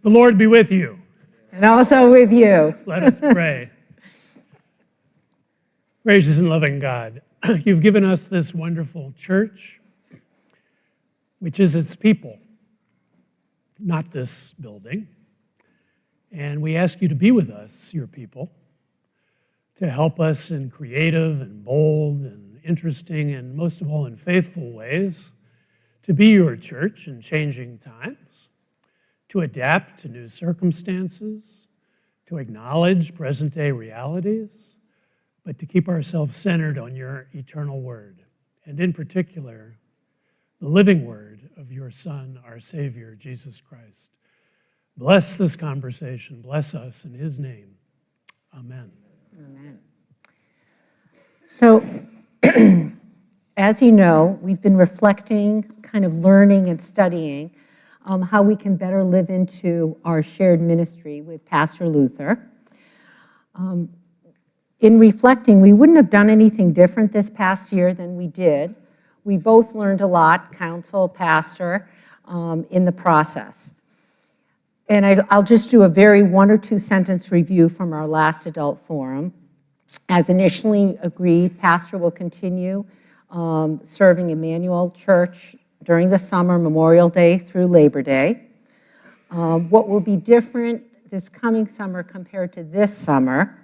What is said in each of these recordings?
The Lord be with you. And also with you. Let us pray. Gracious and loving God, you've given us this wonderful church, which is its people, not this building. And we ask you to be with us, your people, to help us in creative and bold and interesting and most of all in faithful ways to be your church in changing times, to adapt to new circumstances, to acknowledge present-day realities, but to keep ourselves centered on your eternal word, and in particular, the living word of your Son, our Savior, Jesus Christ. Bless this conversation. Bless us in his name. Amen. Amen. So, as you know, we've been reflecting, kind of learning and studying how we can better live into our shared ministry with Pastor Luther. In reflecting, we wouldn't have done anything different this past year than we did. We both learned a lot, counsel, pastor, in the process. And I'll just do a very one or two sentence review from our last adult forum. As initially agreed, pastor will continue serving Emmanuel Church during the summer, Memorial Day through Labor Day. What will be different this coming summer compared to this summer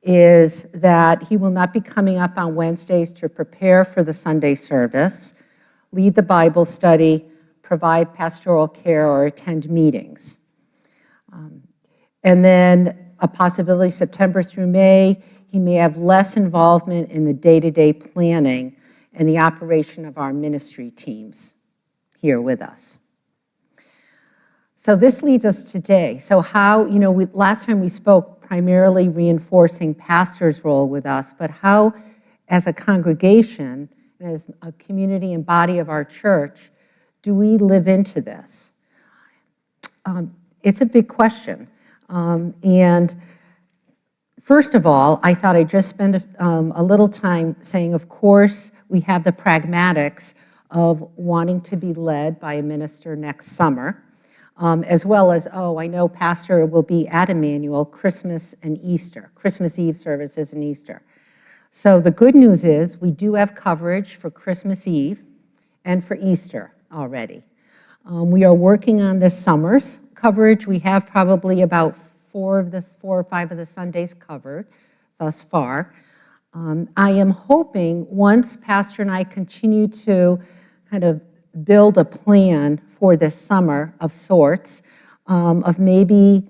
is that he will not be coming up on Wednesdays to prepare for the Sunday service, lead the Bible study, provide pastoral care, or attend meetings. And then a possibility September through May, he may have less involvement in the day-to-day planning and the operation of our ministry teams here with us. So this leads us today. So how, last time we spoke primarily reinforcing pastor's role with us, but how as a congregation, and as a community and body of our church, do we live into this? It's a big question. And first of all, I thought I'd just spend a little time saying, of course, we have the pragmatics of wanting to be led by a minister next summer, as well as, I know pastor will be at Emmanuel Christmas and Easter, Christmas Eve services and Easter. So the good news is we do have coverage for Christmas Eve and for Easter already. We are working on this summer's coverage. We have probably about 4 or 5 of the Sundays covered thus far. I am hoping once Pastor and I continue to kind of build a plan for this summer of sorts, of maybe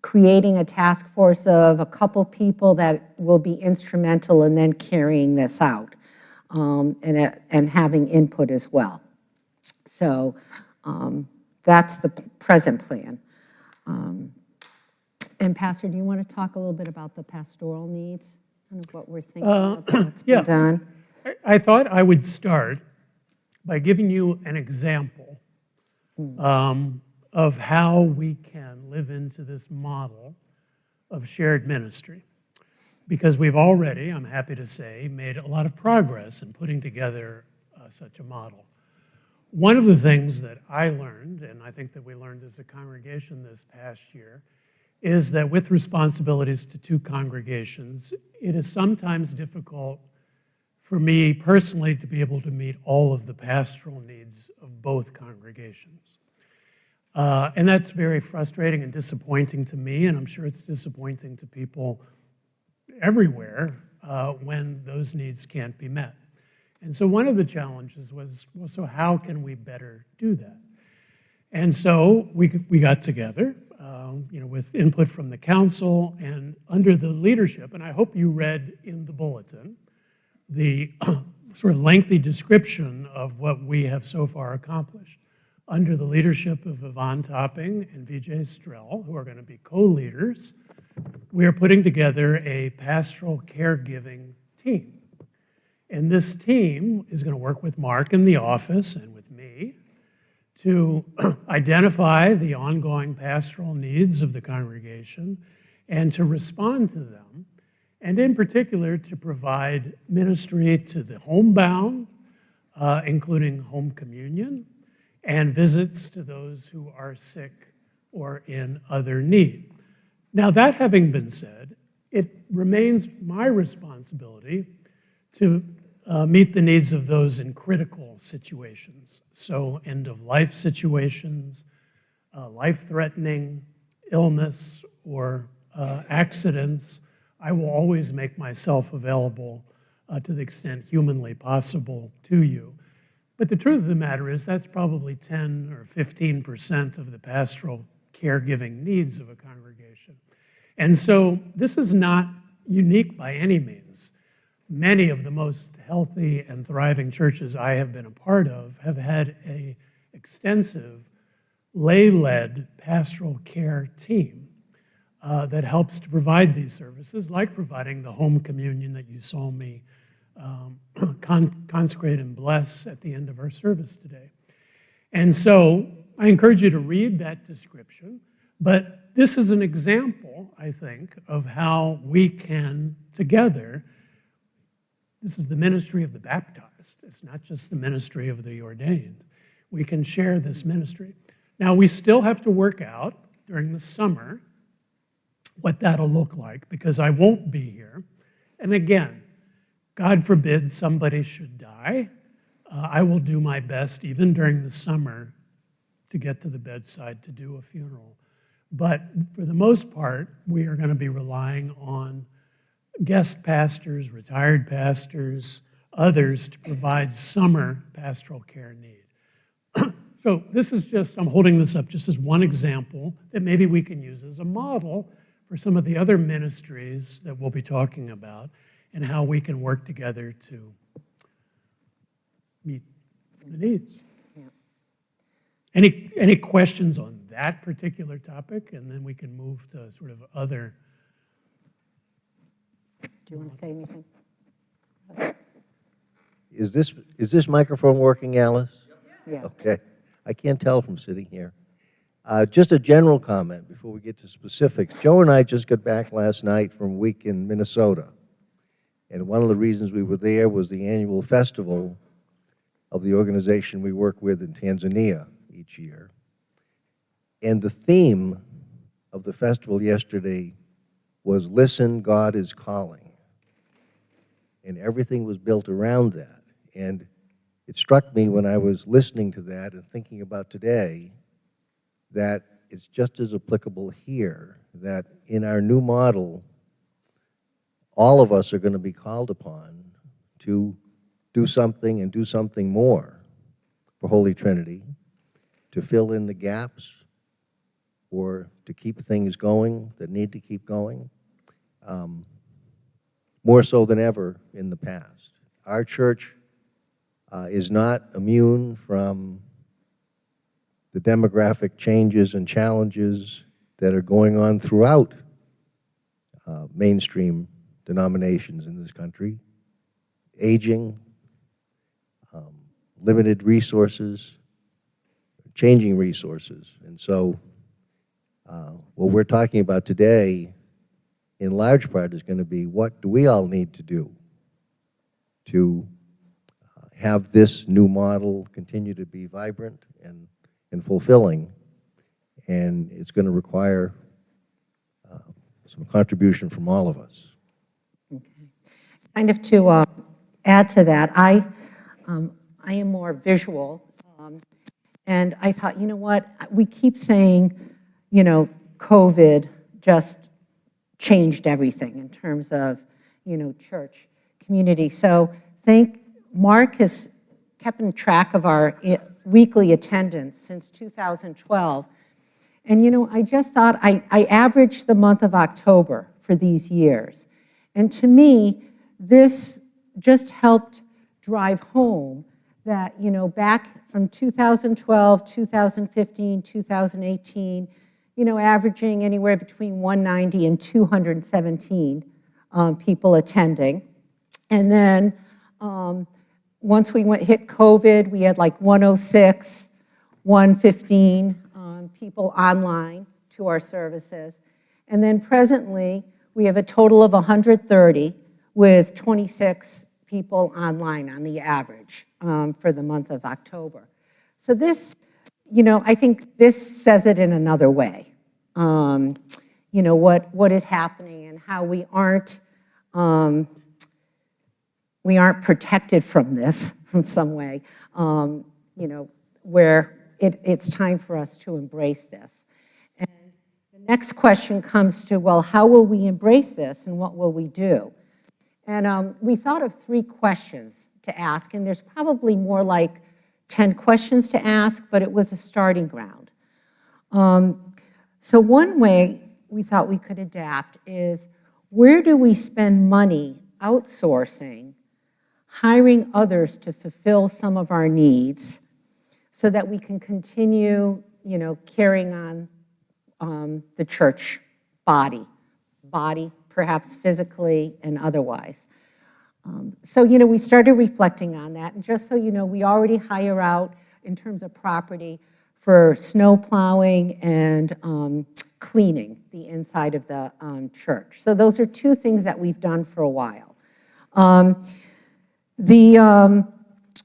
creating a task force of a couple people that will be instrumental in then carrying this out, and having input as well. So that's the present plan. And Pastor, do you want to talk a little bit about the pastoral needs, kind of what we're thinking about what's been done? I thought I would start by giving you an example of how we can live into this model of shared ministry. Because we've already, I'm happy to say, made a lot of progress in putting together such a model. One of the things that I learned, and I think that we learned as a congregation this past year, is that with responsibilities to 2 congregations, it is sometimes difficult for me personally to be able to meet all of the pastoral needs of both congregations. And that's very frustrating and disappointing to me, and I'm sure it's disappointing to people everywhere when those needs can't be met. And so one of the challenges was, well, so how can we better do that? And so we got together, with input from the council and under the leadership, and I hope you read in the bulletin the sort of lengthy description of what we have so far accomplished. Under the leadership of Yvonne Topping and Vijay Strell, who are going to be co-leaders, we are putting together a pastoral caregiving team. And this team is going to work with Mark in the office and with me to identify the ongoing pastoral needs of the congregation and to respond to them, and in particular to provide ministry to the homebound, including home communion, and visits to those who are sick or in other need. Now, that having been said, it remains my responsibility to meet the needs of those in critical situations. So end-of-life situations, life-threatening illness or accidents. I will always make myself available to the extent humanly possible to you. But the truth of the matter is that's probably 10 or 15% of the pastoral caregiving needs of a congregation. And so this is not unique by any means. Many of the most healthy and thriving churches I have been a part of have had an extensive lay-led pastoral care team that helps to provide these services, like providing the home communion that you saw me consecrate and bless at the end of our service today. And so I encourage you to read that description, but this is an example, I think, of how we can together, this is the ministry of the baptized, it's not just the ministry of the ordained. We can share this ministry. Now, we still have to work out during the summer what that'll look like, because I won't be here. And again, God forbid somebody should die. I will do my best, even during the summer, to get to the bedside to do a funeral. But for the most part, we are going to be relying on guest pastors, retired pastors, others to provide summer pastoral care need. So this is just, I'm holding this up just as one example that maybe we can use as a model for some of the other ministries that we'll be talking about and how we can work together to meet the needs. Yeah. Any questions on that particular topic? And then we can move to sort of other. Do you want to say anything? Is this microphone working, Alice? Yeah. Okay. I can't tell from sitting here. Just a general comment before we get to specifics. Joe and I just got back last night from a week in Minnesota. And one of the reasons we were there was the annual festival of the organization we work with in Tanzania each year. And the theme of the festival yesterday was "Listen, God is Calling." And everything was built around that. And it struck me when I was listening to that and thinking about today that it's just as applicable here, that in our new model, all of us are going to be called upon to do something and do something more for Holy Trinity, to fill in the gaps or to keep things going that need to keep going, more so than ever in the past. Our church is not immune from the demographic changes and challenges that are going on throughout mainstream denominations in this country. Aging, limited resources, changing resources. And so what we're talking about today, in large part, is going to be what do we all need to do to have this new model continue to be vibrant and fulfilling. And it's going to require some contribution from all of us. Okay. Kind of to add to that, I am more visual, and I thought, you know what, we keep saying, you know, COVID just changed everything in terms of, you know, church community. So Mark has kept in track of our weekly attendance since 2012. And, you know, I just thought I averaged the month of October for these years. And to me, this just helped drive home that, you know, back from 2012, 2015, 2018, you know, averaging anywhere between 190 and 217 people attending. And then once we hit COVID, we had like 106, 115 people online to our services. And then presently, we have a total of 130 with 26 people online on the average for the month of October. So this I think this says it in another way. What is happening and how we aren't protected from this in some way, where it's time for us to embrace this. And the next question comes to, well, how will we embrace this and what will we do? And we thought of 3 questions to ask, and there's probably more like 10 questions to ask, but it was a starting ground. So one way we thought we could adapt is, where do we spend money outsourcing, hiring others to fulfill some of our needs so that we can continue, carrying on the church body, perhaps physically and otherwise. So, we started reflecting on that. And just so you know, we already hire out, in terms of property, for snow plowing and cleaning the inside of the church. So those are 2 things that we've done for a while.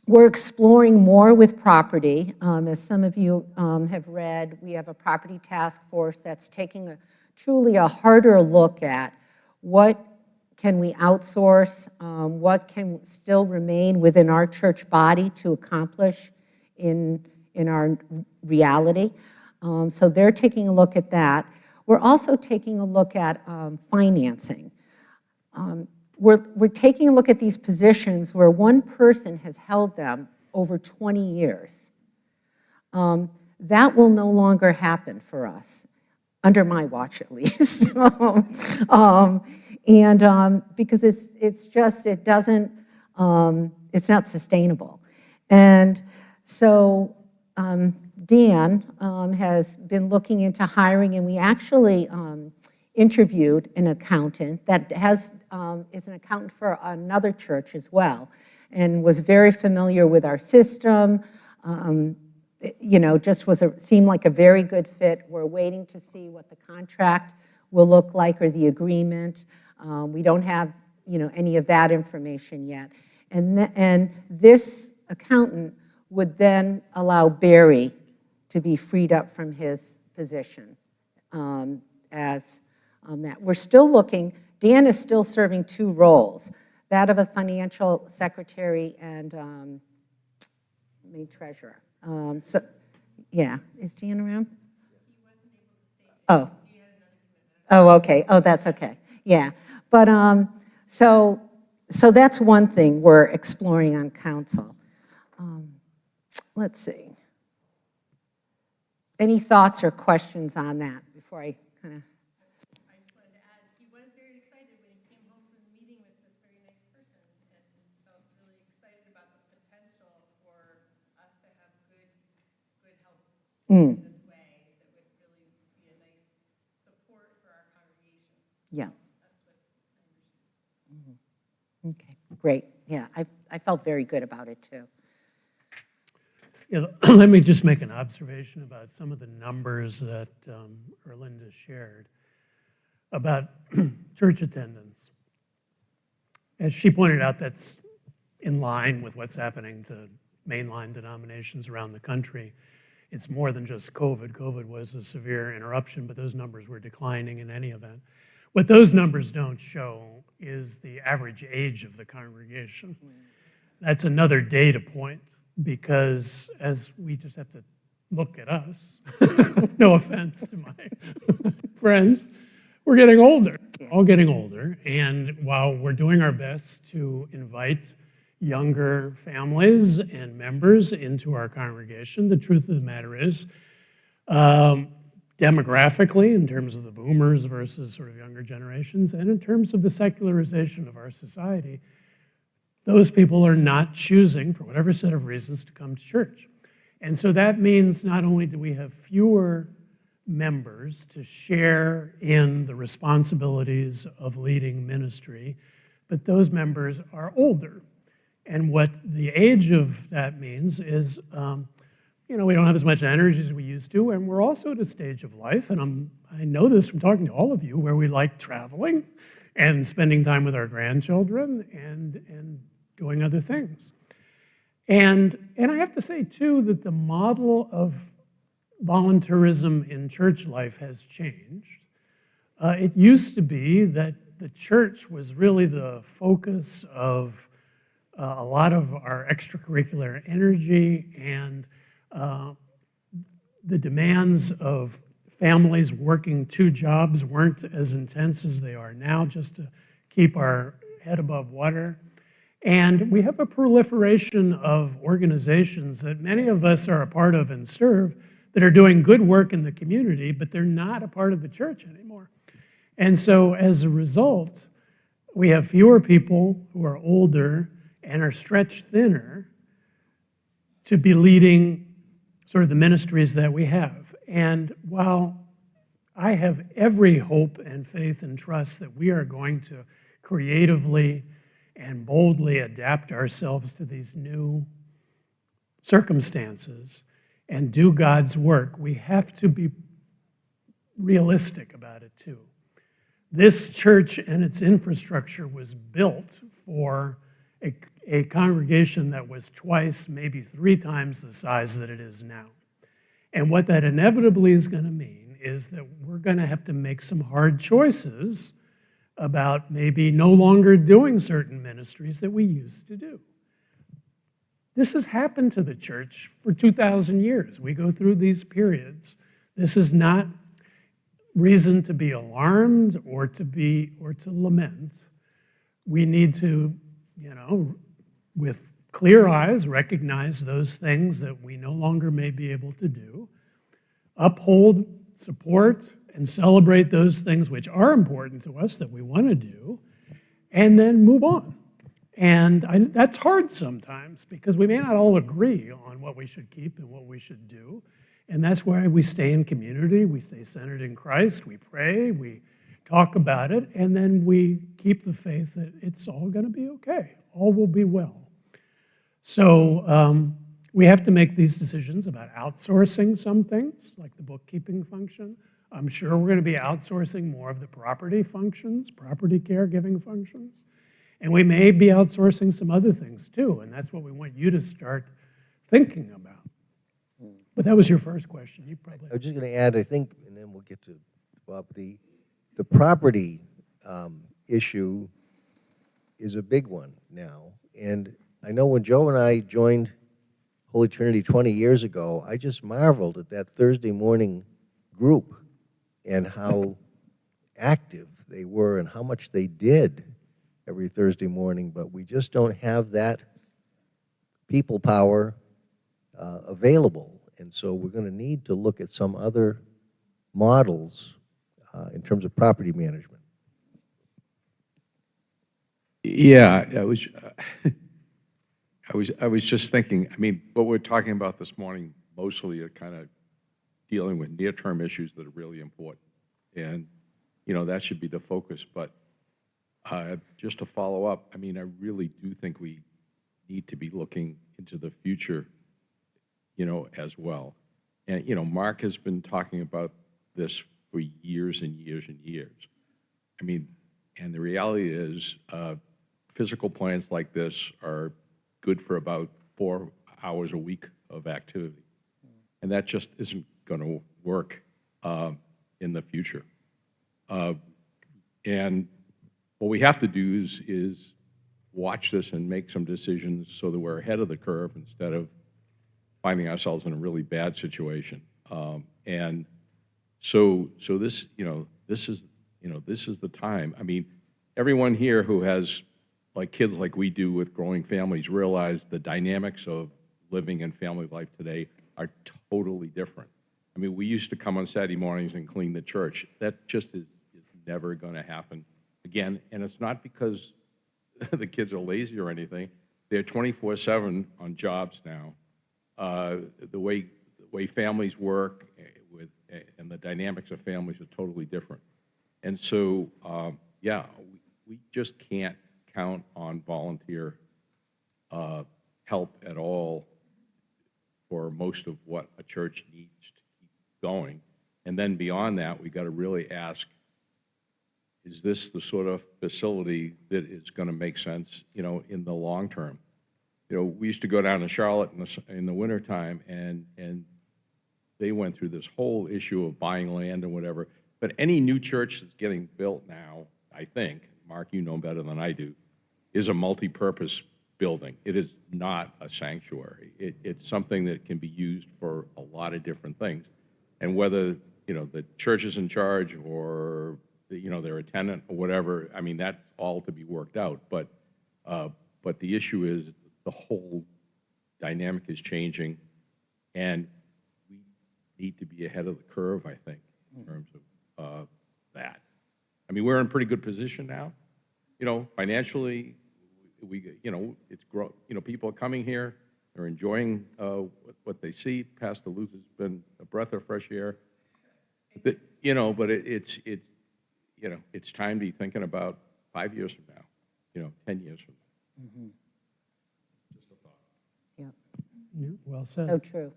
We're exploring more with property. As some of you have read, we have a property task force that's taking truly a harder look at what can we outsource, what can still remain within our church body to accomplish in our reality. So they're taking a look at that. We're also taking a look at financing. We're taking a look at these positions where one person has held them over 20 years. That will no longer happen for us, under my watch at least. Because it's not sustainable. And so Dan has been looking into hiring, and we actually interviewed an accountant that is an accountant for another church as well, and was very familiar with our system. Seemed like a very good fit. We're waiting to see what the contract will look like, or the agreement. We don't have, any of that information yet. And this accountant would then allow Barry to be freed up from his position as that. We're still looking. Dan is still serving 2 roles, that of a financial secretary and main treasurer. Is Dan around? Oh. Oh, okay. Oh, that's okay. Yeah. But so that's one thing we're exploring on council. Let's see. Any thoughts or questions on that before I kind of... I just wanted to add, he was very excited when he came home from the meeting with this very nice person, and felt really excited about the potential for us to have good help in this way that would really be a nice support for our congregation. Yeah. That's what I understood. Okay, great. Yeah, I felt very good about it too. Yeah, let me just make an observation about some of the numbers that Erlinda shared about church attendance. As she pointed out, that's in line with what's happening to mainline denominations around the country. It's more than just COVID. COVID was a severe interruption, but those numbers were declining in any event. What those numbers don't show is the average age of the congregation. That's another data point, because as we just have to look at us, no offense to my friends, we're getting older, all getting older. And while we're doing our best to invite younger families and members into our congregation, the truth of the matter is, demographically, in terms of the boomers versus sort of younger generations, and in terms of the secularization of our society, those people are not choosing, for whatever set of reasons, to come to church. And so that means not only do we have fewer members to share in the responsibilities of leading ministry, but those members are older. And what the age of that means is, we don't have as much energy as we used to, and we're also at a stage of life, and I know this from talking to all of you, where we like traveling and spending time with our grandchildren and doing other things. And I have to say, too, that the model of volunteerism in church life has changed. It used to be that the church was really the focus of a lot of our extracurricular energy, and the demands of families working 2 jobs weren't as intense as they are now, just to keep our head above water. And we have a proliferation of organizations that many of us are a part of and serve that are doing good work in the community, but they're not a part of the church anymore. And so as a result, we have fewer people who are older and are stretched thinner to be leading sort of the ministries that we have. And while I have every hope and faith and trust that we are going to creatively and boldly adapt ourselves to these new circumstances and do God's work, we have to be realistic about it too. This church and its infrastructure was built for a congregation that was twice, maybe 3 times the size that it is now. And what that inevitably is going to mean is that we're going to have to make some hard choices about maybe no longer doing certain ministries that we used to do. This has happened to the church for 2,000 years. We go through these periods. This is not reason to be alarmed or to lament. We need to, with clear eyes, recognize those things that we no longer may be able to do, uphold, support, and celebrate those things which are important to us that we want to do, and then move on. And that's hard sometimes because we may not all agree on what we should keep and what we should do. And that's why we stay in community, we stay centered in Christ, we pray, we talk about it, and then we keep the faith that it's all going to be okay. All will be well. So we have to make these decisions about outsourcing some things, like the bookkeeping function. I'm sure we're going to be outsourcing more of the property functions, property caregiving functions. And we may be outsourcing some other things too, and that's what we want you to start thinking about. But that was your first question. You probably. I was just going to add, I think, and then we'll get to Bob, the property issue is a big one now. And I know when Joe and I joined Holy Trinity 20 years ago, I just marveled at that Thursday morning group and how active they were and how much they did every Thursday morning, but we just don't have that people power available. And so we're going to need to look at some other models in terms of property management. Yeah, I was just thinking, I mean, what we're talking about this morning mostly are kind of dealing with near-term issues that are really important. And, that should be the focus. But just to follow up, I mean, I really do think we need to be looking into the future, as well. And, Mark has been talking about this for years and years and years. I mean, and the reality is physical plans like this are good for about 4 hours a week of activity. And that just isn't going to work in the future. And what we have to do is watch this and make some decisions so that we're ahead of the curve instead of finding ourselves in a really bad situation. And so this, this is the time. I mean, everyone here who has like kids like we do with growing families realize the dynamics of living and family life today are totally different. I mean, we used to come on Saturday mornings and clean the church. That just is never going to happen again. And it's not because the kids are lazy or anything. They're 24/7 on jobs now. The way families work and the dynamics of families are totally different. And so, we just can't count on volunteer help at all for most of what a church needs to keep going. And then beyond that, we got to really ask, is this the sort of facility that is going to make sense, in the long term? We used to go down to Charlotte in the wintertime, and they went through this whole issue of buying land and whatever. But any new church that's getting built now, I think, Mark, you know better than I do, is a multi-purpose building. It is not a sanctuary. It's something that can be used for a lot of different things. And whether, the church is in charge or, they're a tenant or whatever, I mean, that's all to be worked out. But the issue is the whole dynamic is changing, and we need to be ahead of the curve, I think, in terms of that. I mean, we're in a pretty good position now. Financially, it's grow. People are coming here, they're enjoying what they see. Pastor Luther's been a breath of fresh air. But it's time to be thinking about 5 years from now, 10 years from now. Just a thought. Yep, Yeah, well said. so true.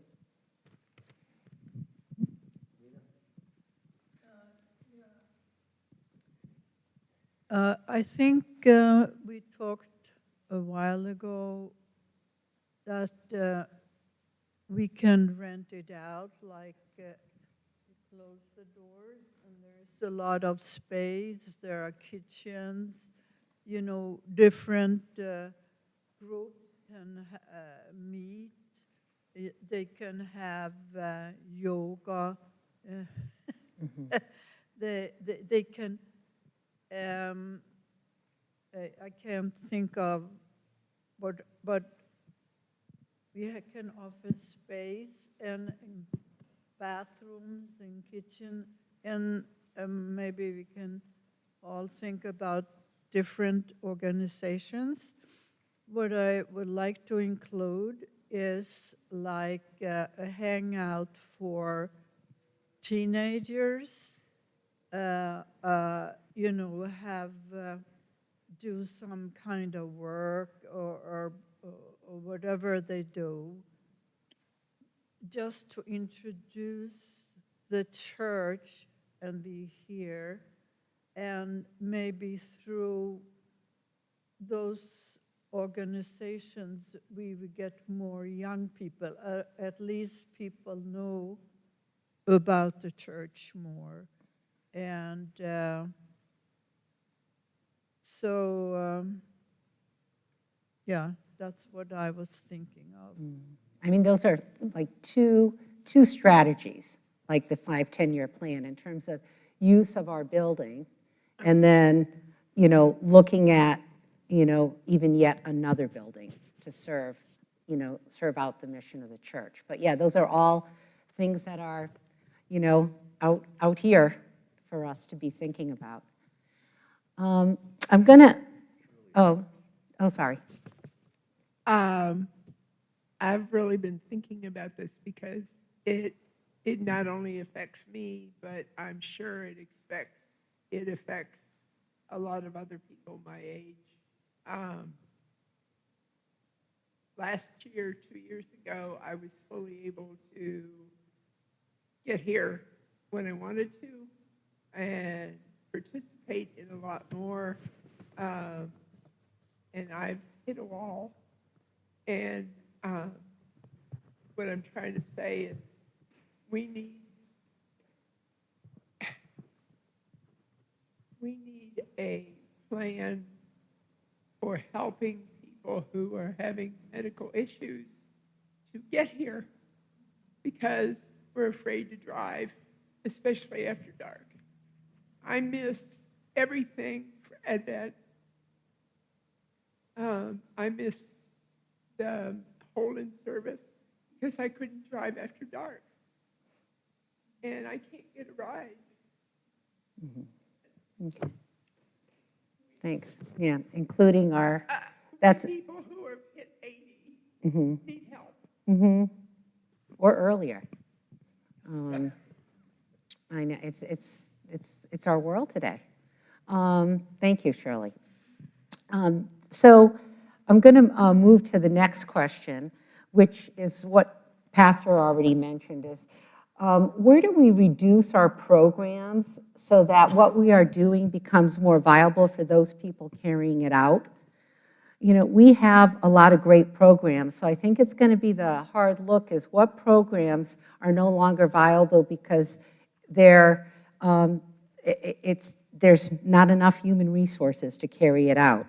I think we talked a while ago that we can rent it out, like we close the doors, and there's a lot of space. There are kitchens, different groups can meet. They can have yoga. They can. I can't think of but we can offer space and bathrooms and kitchen, and maybe we can all think about different organizations. What I would like to include is like a hangout for teenagers, have do some kind of work or whatever they do, just to introduce the church and be here, and maybe through those organizations we would get more young people, at least people know about the church more. And yeah, that's what I was thinking of. I mean, those are like two strategies, like the 5-10-year plan in terms of use of our building, and then, looking at, even yet another building to serve out the mission of the church. But yeah, those are all things that are, out here for us to be thinking about. I'm gonna, sorry. I've really been thinking about this because it not only affects me, but I'm sure it affects a lot of other people my age. Last year, 2 years ago, I was fully able to get here when I wanted to and participate in a lot more. And I've hit a wall. And what I'm trying to say is we need a plan for helping people who are having medical issues to get here, because we're afraid to drive, especially after dark. I miss everything for Advent. I miss the hold-in service because I couldn't drive after dark. And I can't get a ride. Mm-hmm. Okay. Thanks. Yeah, including our, that's. People who are hit 80 need help. Mm-hmm. Or earlier. I know, it's our world today. Thank you, Shirley. So I'm going to move to the next question, which is what Pastor already mentioned, is where do we reduce our programs so that what we are doing becomes more viable for those people carrying it out? we have a lot of great programs. So I think it's going to be the hard look is what programs are no longer viable because there's not enough human resources to carry it out.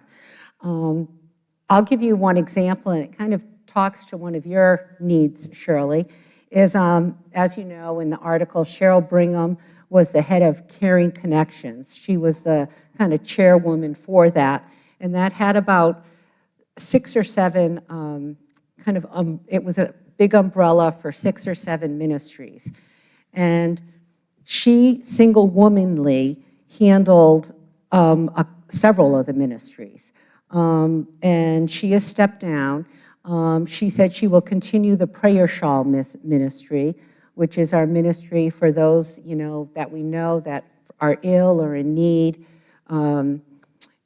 I'll give you one example, and it kind of talks to one of your needs, Shirley, is, as you know, in the article, Cheryl Brigham was the head of Caring Connections. She was the kind of chairwoman for that, and that had about 6 or 7 it was a big umbrella for 6 or 7 ministries. And she single-womanly handled several of the ministries. And she has stepped down. She said she will continue the prayer shawl ministry, which is our ministry for those, that we know that are ill or in need,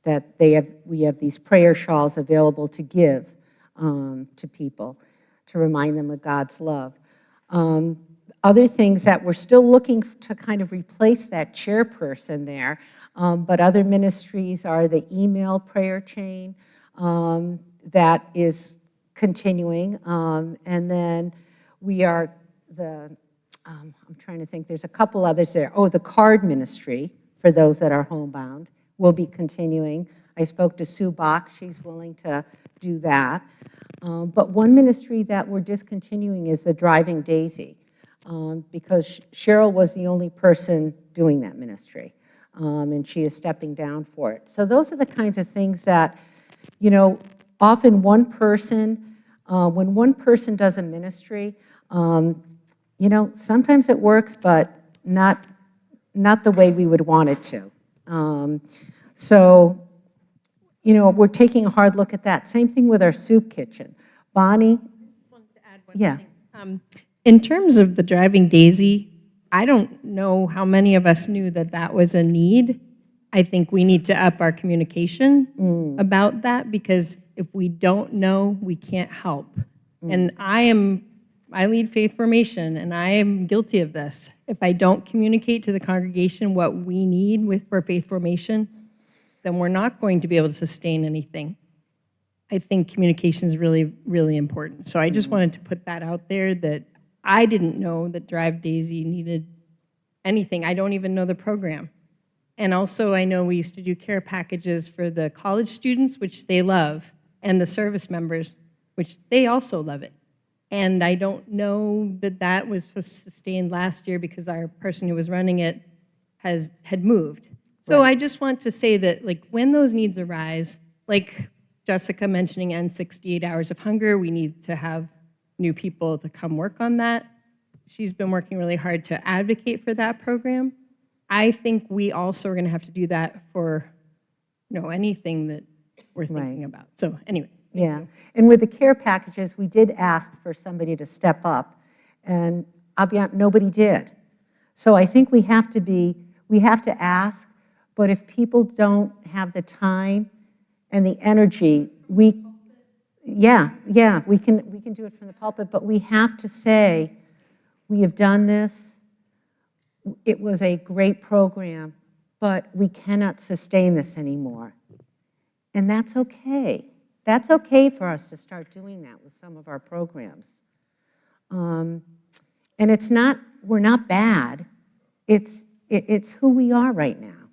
that we have these prayer shawls available to give to people to remind them of God's love. Other things that we're still looking to kind of replace that chairperson there, but other ministries are the email prayer chain that is continuing, and then we are I'm trying to think, there's a couple others there. Oh, the card ministry for those that are homebound will be continuing. I spoke to Sue Bach, she's willing to do that. But one ministry that we're discontinuing is the Driving Daisy, because Cheryl was the only person doing that ministry, and she is stepping down for it. So those are the kinds of things that, often one person, when one person does a ministry, sometimes it works, but not the way we would want it to. So, we're taking a hard look at that. Same thing with our soup kitchen. Bonnie? I wanted to add one Yeah. thing. In terms of the Driving Daisy, I don't know how many of us knew that that was a need. I think we need to up our communication about that, because if we don't know, we can't help. And I lead faith formation, and I am guilty of this. If I don't communicate to the congregation what we need for faith formation, then we're not going to be able to sustain anything. I think communication is really, really important. So I just wanted to put that out there, that I didn't know that Drive Daisy needed anything. I don't even know the program. And also, I know we used to do care packages for the college students, which they love, and the service members, which they also love it. And I don't know that that was sustained last year because our person who was running it had moved. So I just want to say that, when those needs arise, like Jessica mentioning end 68 hours of hunger, we need to have new people to come work on that. She's been working really hard to advocate for that program. I think we also are going to have to do that for, anything that we're thinking about. So anyway. Yeah, and with the care packages, we did ask for somebody to step up, and I'll be honest, nobody did. So I think we have to ask, but if people don't have the time and the energy, we can do it from the pulpit, but we have to say, we have done this, it was a great program, but we cannot sustain this anymore. And that's okay. That's okay for us to start doing that with some of our programs. And we're not bad, it's who we are right now.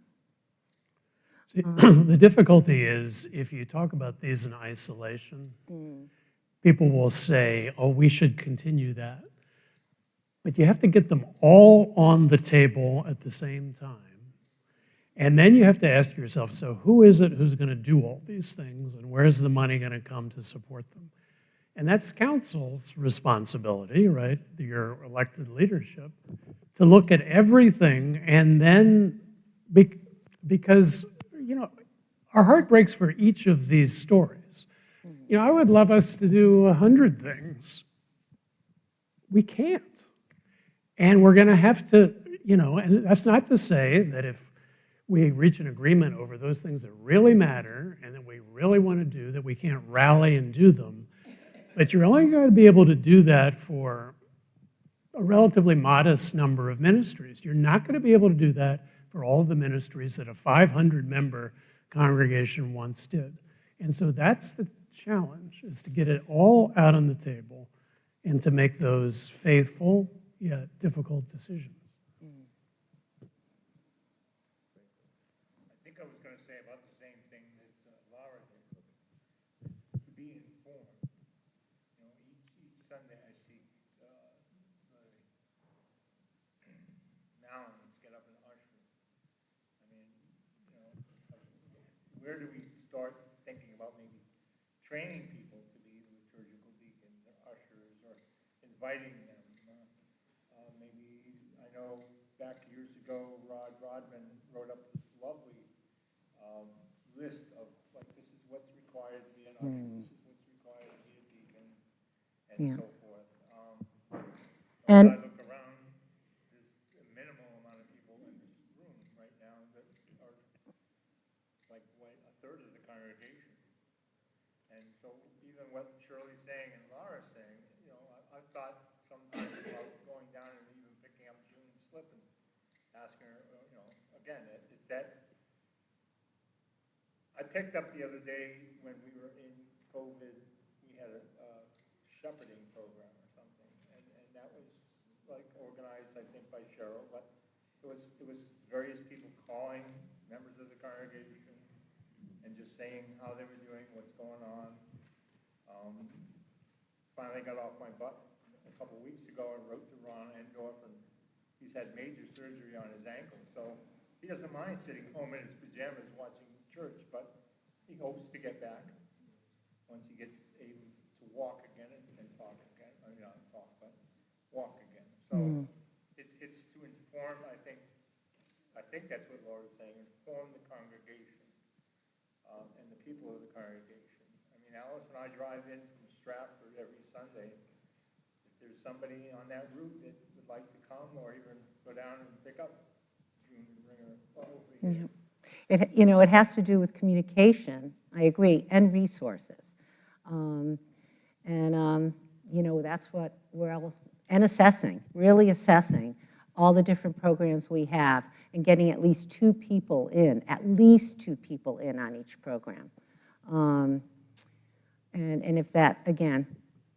See, the difficulty is if you talk about these in isolation, people will say, oh, we should continue that. But you have to get them all on the table at the same time. And then you have to ask yourself, so who is it who's going to do all these things, and where's the money going to come to support them? And that's council's responsibility, right, your elected leadership, to look at everything, and then, because, our heart breaks for each of these stories. I would love us to do 100 things. We can't. And we're going to have to, and that's not to say that if we reach an agreement over those things that really matter and that we really want to do, that we can't rally and do them. But you're only going to be able to do that for a relatively modest number of ministries. You're not going to be able to do that for all of the ministries that a 500-member congregation once did. And so that's the challenge, is to get it all out on the table and to make those faithful yet difficult decisions. I think I was going to say about the same thing that Laura did, to be informed. You know, each Sunday I see the Mounds get up and usher. I mean, you know, where do we start thinking about maybe training people to be liturgical deacons or ushers, or inviting them? Maybe, I know back years ago, Rod Rodman wrote up this lovely list of, like, this is what's required to be an usher, this is what's required to be a deacon, and Yeah. so forth. And- I look around, there's a minimal amount of people in this room right now that are like a third of the congregation. And so even what Shirley's saying and Laura's saying, you know, I've thought sometimes about going down and even picking up June's slip and asking her, you know, again, it's that. I picked up the other day when we were in COVID, we had a shepherding program or something, and that was like organized, I think, by Cheryl, but it was various people calling members of the congregation and just saying how they were doing, what's going on. Finally got off my butt a couple weeks ago and wrote to Ron Endorf, and he's had major surgery on his ankle, so he doesn't mind sitting home in his pajamas watching church, but he hopes to get back once he gets able to walk again and talk again. I mean, not talk, but walk again. So it's to inform, I think that's what Laura's saying, inform the congregation and the people of the congregation. I mean, Alice and I drive in from Stratford every Sunday. If there's somebody on that route that would like to come, or even go down and pick up June and bring her over here. Yeah. It has to do with communication, I agree, and resources. That's what and assessing, really assessing all the different programs we have and getting at least two people in on each program. And if that, again,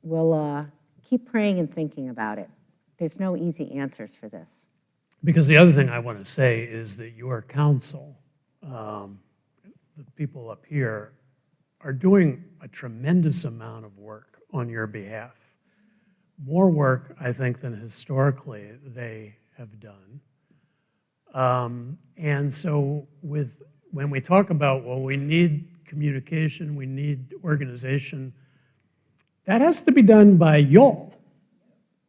we'll keep praying and thinking about it. There's no easy answers for this. Because the other thing I want to say is that your council, the people up here, are doing a tremendous amount of work on your behalf. More work, I think, than historically they have done. And so when we talk about, well, we need communication, we need organization, that has to be done by y'all.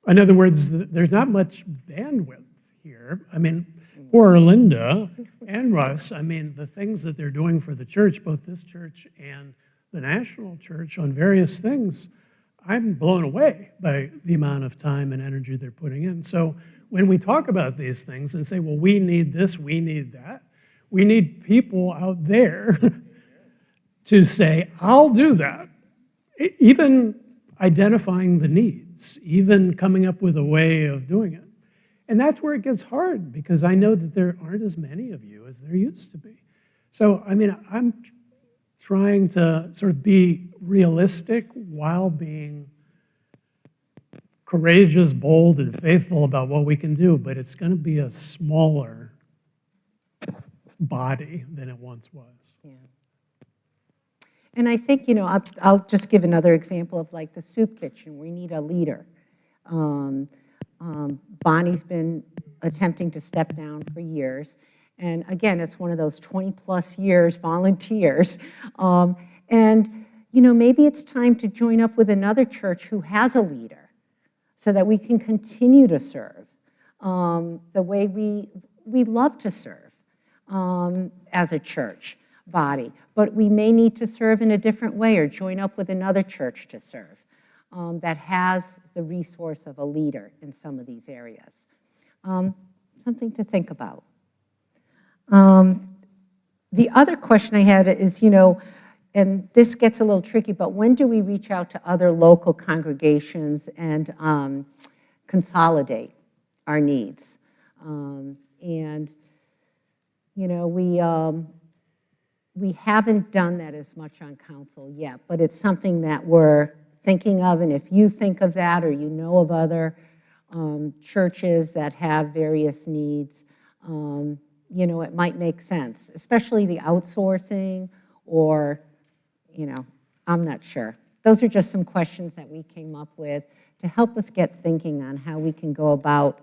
In other words, there's not much bandwidth here. I mean, poor Linda and Russ, I mean, the things that they're doing for the church, both this church and the national church on various things, I'm blown away by the amount of time and energy they're putting in. So when we talk about these things and say, well, we need this, we need that, we need people out there to say, I'll do that. Even identifying the needs, even coming up with a way of doing it. And that's where it gets hard, because I know that there aren't as many of you as there used to be. So, I mean, I'm trying to sort of be realistic while being courageous, bold, and faithful about what we can do, but it's going to be a smaller body than it once was. Yeah. And I think, I'll just give another example of like the soup kitchen. We need a leader. Bonnie's been attempting to step down for years. And again, it's one of those 20-plus years volunteers. Maybe it's time to join up with another church who has a leader so that we can continue to serve the way we love to serve as a church body. But we may need to serve in a different way or join up with another church to serve that has the resource of a leader in some of these areas. Something to think about. The other question I had is, and this gets a little tricky, but when do we reach out to other local congregations and consolidate our needs? we haven't done that as much on council yet, but it's something that we're thinking of, and if you think of that or you know of other churches that have various needs, you know, it might make sense, especially the outsourcing or, you know, I'm not sure. Those are just some questions that we came up with to help us get thinking on how we can go about,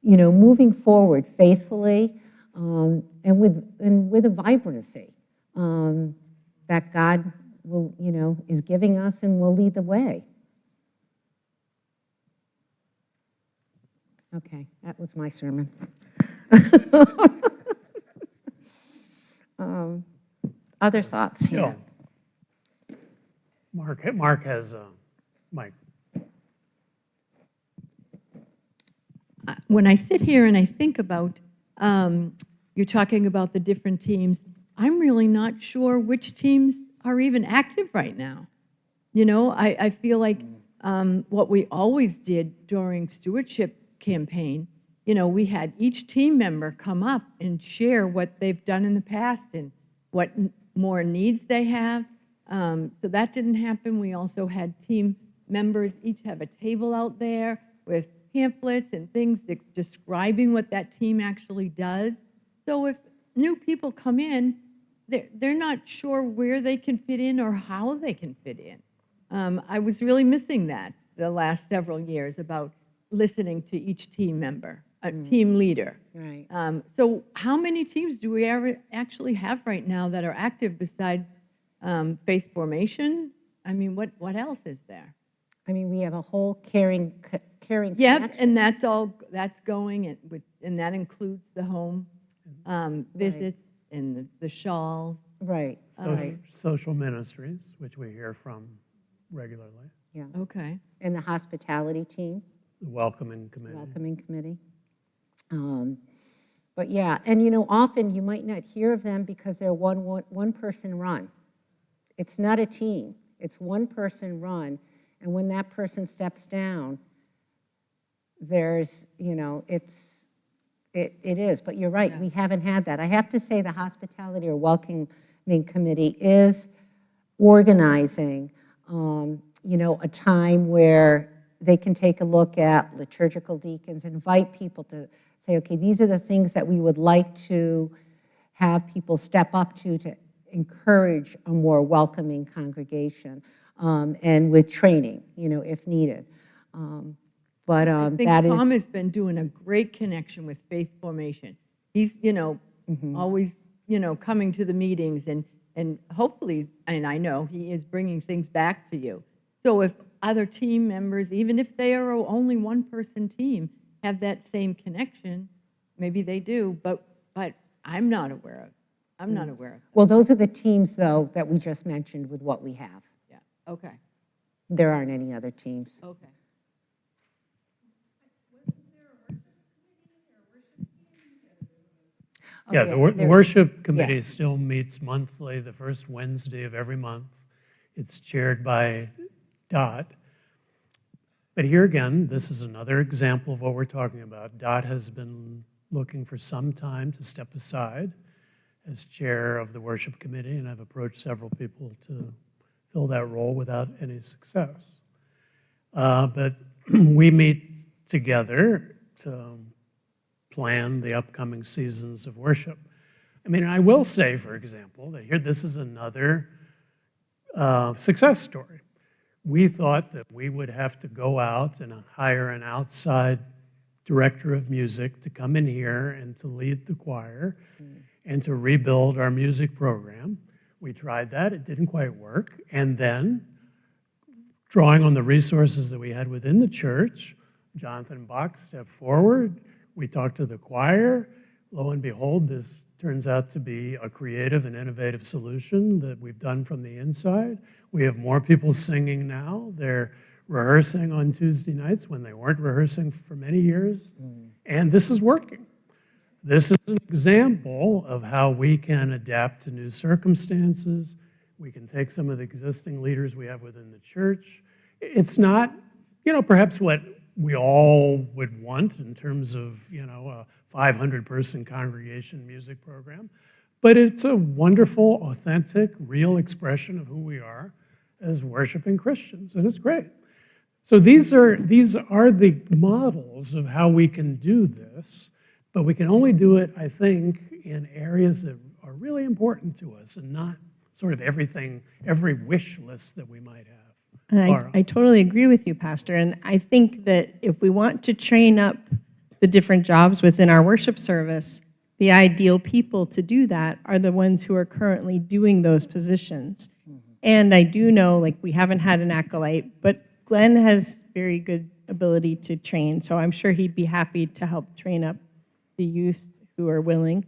you know, moving forward faithfully and with a vibrancy that God will, you know, is giving us and will lead the way. Okay, that was my sermon. Other thoughts here? Yeah. Mark has a mic. When I sit here and I think about, you're talking about the different teams, I'm really not sure which teams are even active right now. You know, I feel like what we always did during stewardship campaign, you know, we had each team member come up and share what they've done in the past and what more needs they have. So that didn't happen. We also had team members each have a table out there with pamphlets and things describing what that team actually does. So if new people come in, they're not sure where they can fit in or how they can fit in. I was really missing that the last several years about listening to each team member, a team leader. Right. So how many teams do we ever actually have right now that are active besides faith formation? I mean, what else is there? I mean, we have a whole caring Yep, connection. and that's going, and that includes the home visits and the shawls. Right, right, Social ministries, which we hear from regularly, yeah. Okay. And the hospitality team, the welcoming committee. welcoming committee. But yeah, and you know, often you might not hear of them because they're one person run. It's not a team, it's one person run, and when that person steps down, there's, you know, it is, but you're right, we haven't had that. I have to say the hospitality or welcoming committee is organizing, you know, a time where they can take a look at liturgical deacons, invite people to say, okay, these are the things that we would like to have people step up to encourage a more welcoming congregation, and with training, you know, if needed. But I think that is, Tom has been doing a great connection with faith formation. He's, you know, always, you know, coming to the meetings and hopefully, and I know he is bringing things back to you. So if other team members, even if they are only one-person team, have that same connection, maybe they do, but I'm not aware of. I'm not aware of. well, those are the teams, though, that we just mentioned with what we have. Yeah, okay, There aren't any other teams. okay. Yeah, Okay, the there- worship committee still meets monthly, the first Wednesday of every month. It's chaired by Dot. But here again, this is another example of what we're talking about. Dot has been looking for some time to step aside as chair of the worship committee, and I've approached several people to fill that role without any success. But we meet together to plan the upcoming seasons of worship. I mean, I will say, for example, that here, this is another success story. We thought that we would have to go out and hire an outside director of music to come in here and to lead the choir and to rebuild our music program. We tried that, it didn't quite work. And then, drawing on the resources that we had within the church, Jonathan Bach stepped forward. We talked to the choir. Lo and behold, this turns out to be a creative and innovative solution that we've done from the inside. We have more people singing now. They're rehearsing on Tuesday nights when they weren't rehearsing for many years. And this is working. This is an example of how we can adapt to new circumstances. We can take some of the existing leaders we have within the church. It's not, you know, perhaps what we all would want in terms of, you know, a 500-person congregation music program. But it's a wonderful, authentic, real expression of who we are as worshiping Christians, and it's great. So these are the models of how we can do this, but we can only do it, I think, in areas that are really important to us and not sort of everything, every wish list that we might have. And Laura. I totally agree with you, Pastor. And I think that if we want to train up the different jobs within our worship service, the ideal people to do that are the ones who are currently doing those positions. And I do know, like, we haven't had an acolyte, but Glenn has very good ability to train, so I'm sure he'd be happy to help train up the youth who are willing.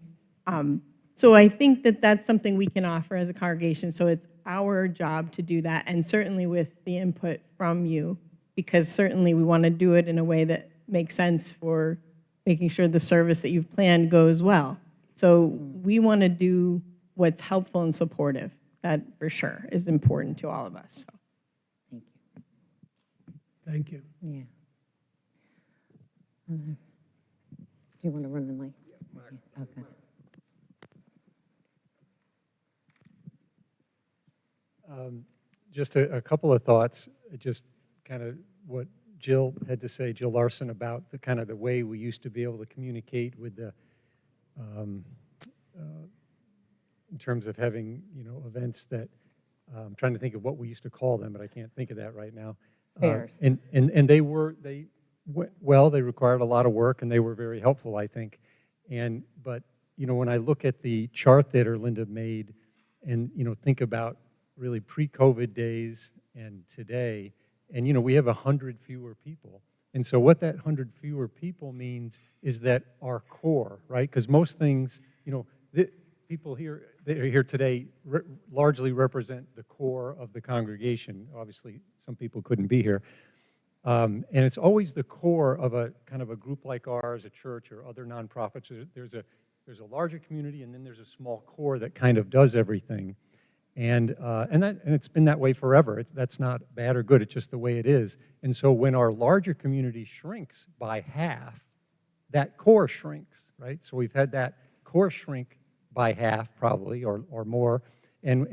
So I think that that's something we can offer as a congregation, so it's our job to do that, and certainly with the input from you, because certainly we want to do it in a way that makes sense for making sure the service that you've planned goes well. So we want to do what's helpful and supportive. That, for sure, is important to all of us. So. Thank you. Yeah. Do you want to run the mic? Okay. Just a couple of thoughts, just kind of what Jill had to say, Jill Larson, about the kind of the way we used to be able to communicate with the, in terms of having, events that, I'm trying to think of what we used to call them, but I can't think of that right now. Fairs. And they went well, they required a lot of work, and they were very helpful, I think. But when I look at the chart that Erlinda made and, think about really pre-COVID days and today, and, we have 100 fewer people. And so what that 100 fewer people means is that our core, right? Because most things, people here that are here today largely represent the core of the congregation. Obviously, some people couldn't be here. And it's always the core of a kind of a group like ours, a church or other nonprofits. There's a larger community, and then there's a small core that kind of does everything. And it's been that way forever. That's not bad or good. It's just the way it is. And so when our larger community shrinks by half, that core shrinks, right? So we've had that core shrink by half, probably, or more, and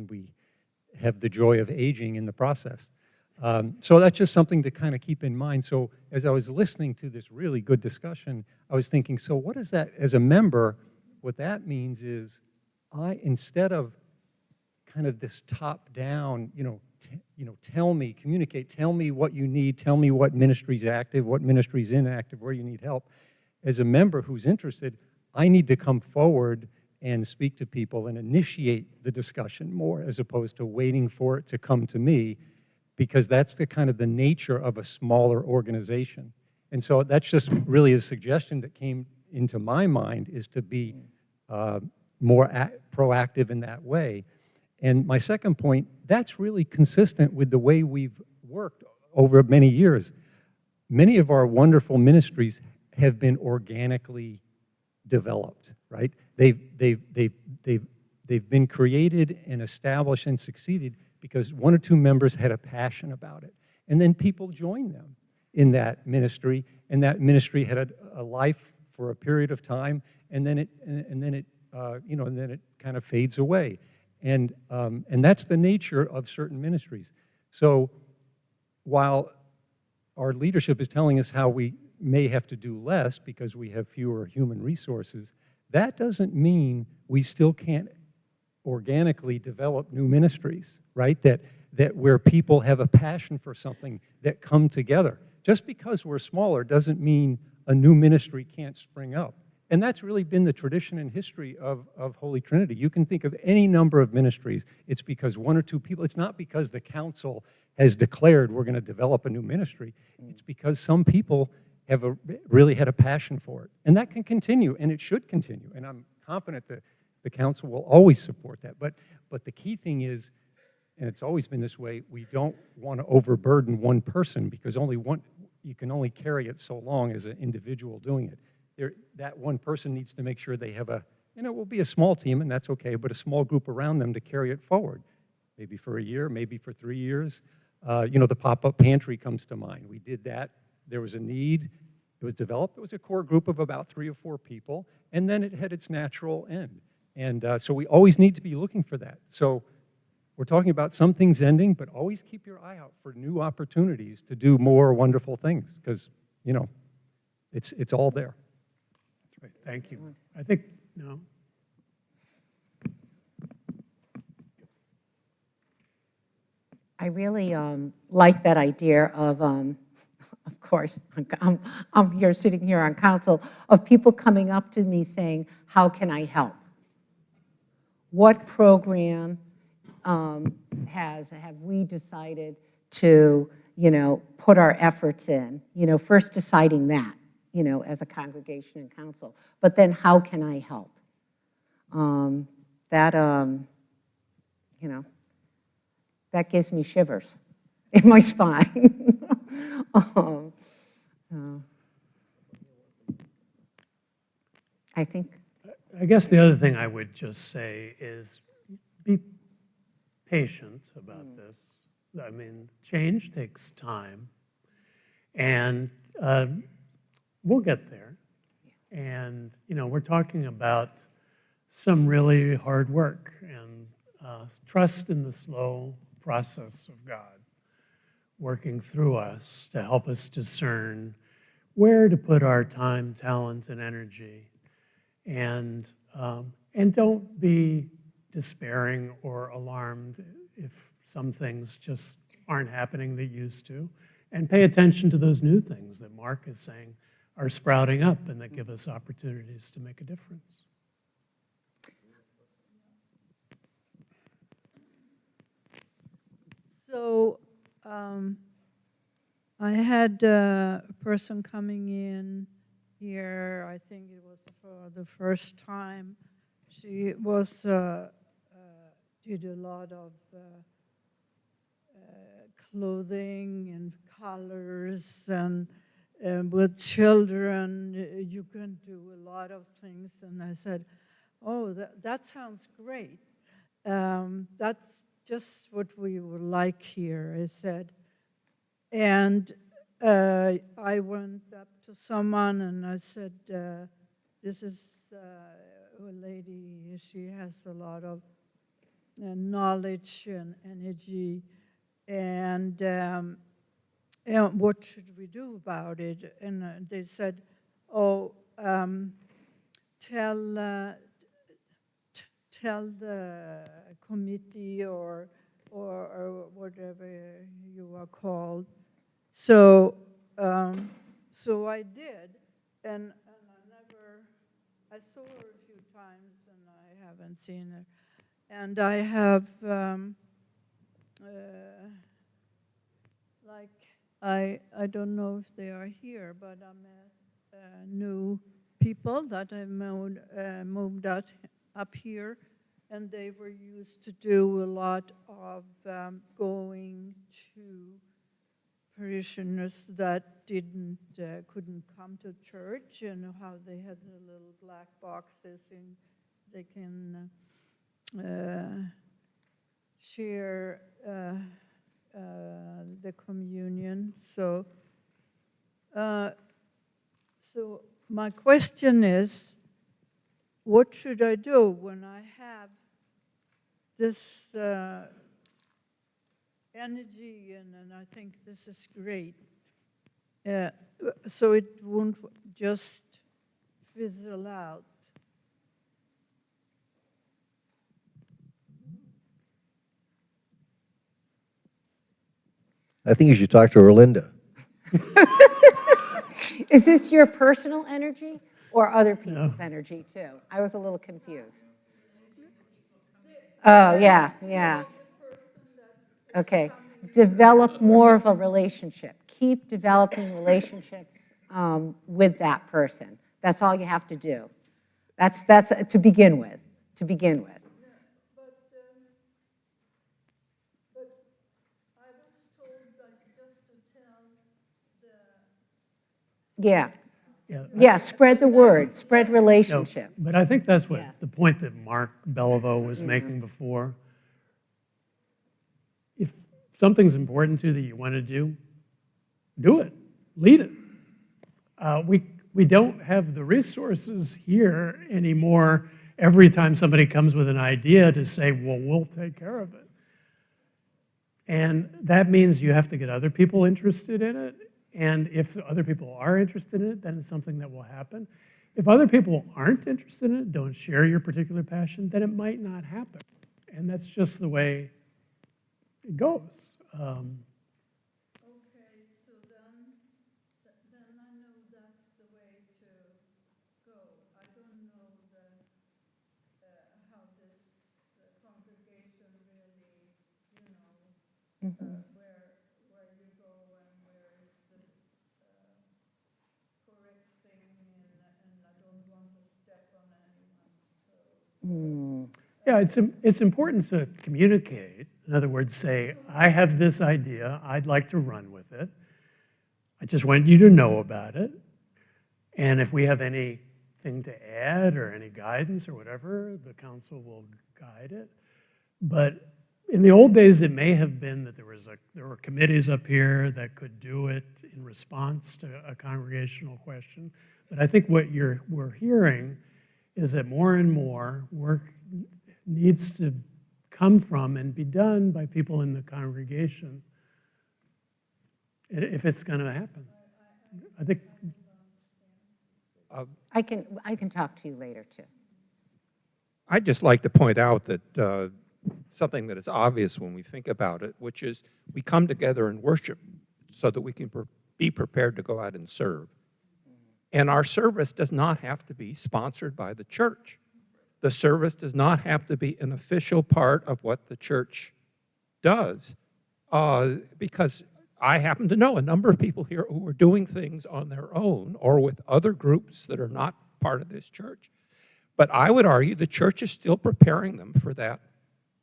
we have the joy of aging in the process. So that's just something to kind of keep in mind. So as I was listening to this really good discussion, I was thinking, so what is that, as a member, what that means is instead of kind of this top-down, tell me, communicate, tell me what you need, tell me what ministry's active, what ministry's inactive, where you need help. As a member who's interested, I need to come forward and speak to people and initiate the discussion more, as opposed to waiting for it to come to me, because that's the kind of the nature of a smaller organization. And so that's just really a suggestion that came into my mind, is to be more proactive in that way. And my second point, that's really consistent with the way we've worked over many years. Many of our wonderful ministries have been organically developed, right? They've been created and established and succeeded because one or two members had a passion about it. And then people joined them in that ministry, and that ministry had a life for a period of time, and then it kind of fades away. And that's the nature of certain ministries. So while our leadership is telling us how we may have to do less because we have fewer human resources, that doesn't mean we still can't organically develop new ministries, right? That where people have a passion for something that come together. Just because we're smaller doesn't mean a new ministry can't spring up. And that's really been the tradition and history of Holy Trinity. You can think of any number of ministries. It's because one or two people, it's not because the council has declared we're going to develop a new ministry. It's because some people have really had a passion for it. And that can continue, and it should continue. And I'm confident that the council will always support that. But the key thing is, and it's always been this way, we don't want to overburden one person, because you can only carry it so long as an individual doing it. That one person needs to make sure they have it will be a small team, and that's okay, but a small group around them to carry it forward. Maybe for a year, maybe for 3 years. The pop-up pantry comes to mind. We did that. There was a need. It was developed, it was a core group of about 3 or 4 people, and then it had its natural end. And so we always need to be looking for that. So we're talking about some things ending, but always keep your eye out for new opportunities to do more wonderful things, because, you know, it's all there. That's right. Thank you. I think, no. I really like that idea of course, I'm here sitting here on council, of people coming up to me saying, how can I help? What program have we decided to, you know, put our efforts in? You know, first deciding that, you know, as a congregation and council, but then how can I help? You know, that gives me shivers in my spine. I think. I guess the other thing I would just say is be patient about this. I mean, change takes time, and we'll get there. And, you know, we're talking about some really hard work and trust in the slow process of God working through us to help us discern where to put our time, talent, and energy. And don't be despairing or alarmed if some things just aren't happening that used to. And pay attention to those new things that Mark is saying are sprouting up and that give us opportunities to make a difference. So I had a person coming in here, I think it was for the first time. She was did a lot of clothing and colors, and with children you can do a lot of things. And I said, oh, that sounds great. That's just what we would like here, I said. And I went up to someone and I said, this is a lady, she has a lot of knowledge and energy, and what should we do about it? And they said, oh, tell the committee or whatever you are called. So so I did, and I saw her a few times and I haven't seen her. And I have, I don't know if they are here, but I met new people that I moved up here, and they were used to do a lot of going to parishioners that couldn't come to church, and how they had the little black boxes and they can share the communion. So my question is, what should I do when I have this energy and I think this is great? So it won't just fizzle out. I think you should talk to Erlinda. Is this your personal energy or other people's energy too? I was a little confused. Oh, yeah. Okay. Develop more of a relationship. Keep developing relationships with that person. That's all you have to do. That's to begin with. To begin with. Yeah, spread the word, spread relationships. No, but I think that's what the point that Mark Beliveau was making before. If something's important to you that you want to do it, lead it. We don't have the resources here anymore every time somebody comes with an idea to say, well, we'll take care of it. And that means you have to get other people interested in it. And if other people are interested in it, then it's something that will happen. If other people aren't interested in it, don't share your particular passion, then it might not happen. And that's just the way it goes. Okay, so then I know that's the way to go. I don't know how this congregation really, where you go and where is the correct thing, and I don't want to step on anyone's toes. Yeah, it's important to communicate. In other words, say, I have this idea, I'd like to run with it. I just want you to know about it. And if we have anything to add or any guidance or whatever, the council will guide it. But in the old days, it may have been that there were committees up here that could do it in response to a congregational question. But I think what we're hearing is that more and more work needs to come from and be done by people in the congregation if it's going to happen. I think. I can talk to you later, too. I'd just like to point out that something that is obvious when we think about it, which is we come together and worship so that we can be prepared to go out and serve. And our service does not have to be sponsored by the church. The service does not have to be an official part of what the church does, because I happen to know a number of people here who are doing things on their own or with other groups that are not part of this church. But I would argue the church is still preparing them for that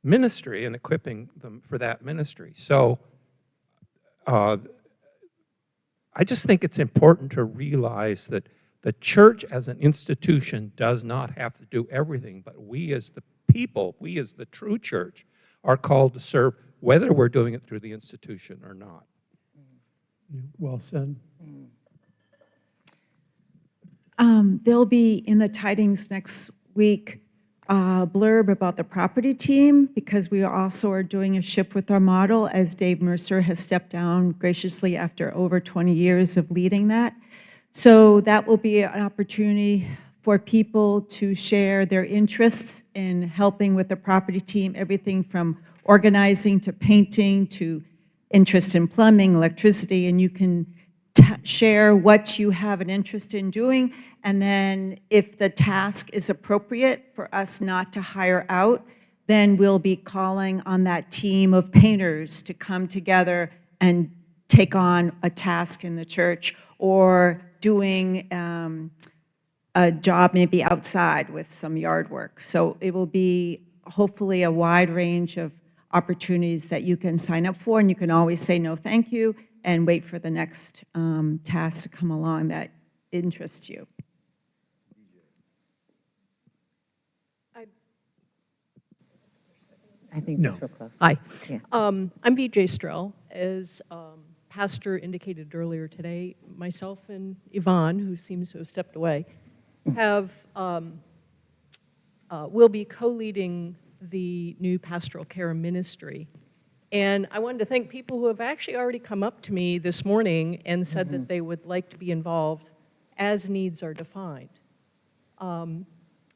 ministry and equipping them for that ministry. So I just think it's important to realize that the church as an institution does not have to do everything, but we as the people, we as the true church, are called to serve whether we're doing it through the institution or not. Well said. There'll be in the tidings next week a blurb about the property team, because we also are doing a Ship with Our model, as Dave Mercer has stepped down graciously after over 20 years of leading that. So that will be an opportunity for people to share their interests in helping with the property team, everything from organizing to painting to interest in plumbing, electricity, and you can share what you have an interest in doing, and then if the task is appropriate for us not to hire out, then we'll be calling on that team of painters to come together and take on a task in the church, or doing a job maybe outside with some yard work. So it will be hopefully a wide range of opportunities that you can sign up for, and you can always say no thank you and wait for the next task to come along that interests you. I think that's real close. Hi. Yeah. I'm VJ Strell. As Pastor indicated earlier today, myself and Yvonne, who seems to have stepped away, will be co-leading the new pastoral care ministry. And I wanted to thank people who have actually already come up to me this morning and said that they would like to be involved as needs are defined. I'm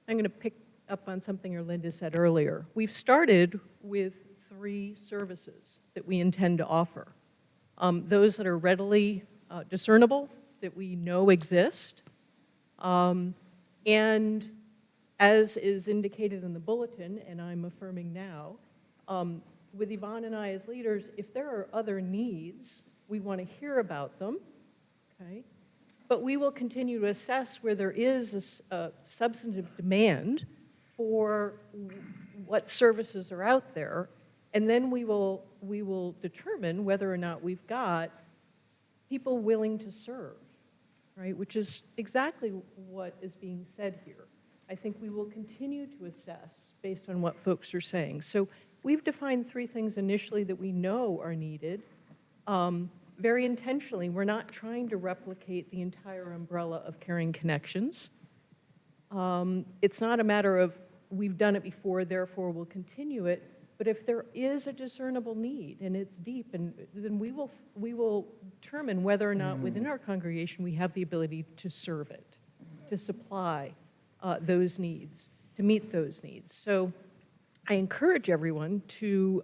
going to pick up on something Erlinda said earlier. We've started with 3 services that we intend to offer. Those that are readily discernible, that we know exist, and as is indicated in the bulletin, and I'm affirming now, with Yvonne and I as leaders, if there are other needs, we want to hear about them, okay? But we will continue to assess where there is a substantive demand for what services are out there, and then we will determine whether or not we've got people willing to serve, right? Which is exactly what is being said here. I think we will continue to assess based on what folks are saying. So we've defined 3 things initially that we know are needed. very intentionally, we're not trying to replicate the entire umbrella of Caring Connections. It's not a matter of we've done it before, therefore we'll continue it, but if there is a discernible need and it's deep, and then we will determine whether or not within our congregation we have the ability to serve it, to supply those needs, to meet those needs. So I encourage everyone to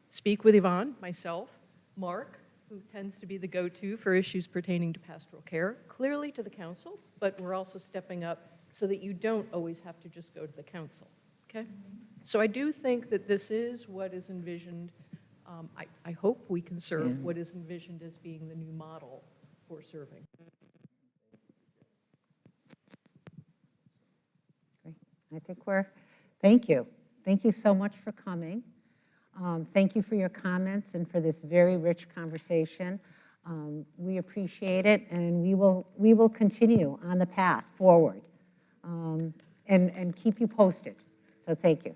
speak with Yvonne, myself, Mark, who tends to be the go-to for issues pertaining to pastoral care, clearly to the council, but we're also stepping up so that you don't always have to just go to the council, okay? So I do think that this is what is envisioned. I hope we can serve what is envisioned as being the new model for serving. Great. I think thank you. Thank you so much for coming. Thank you for your comments and for this very rich conversation. We appreciate it, and we will continue on the path forward and keep you posted. So thank you.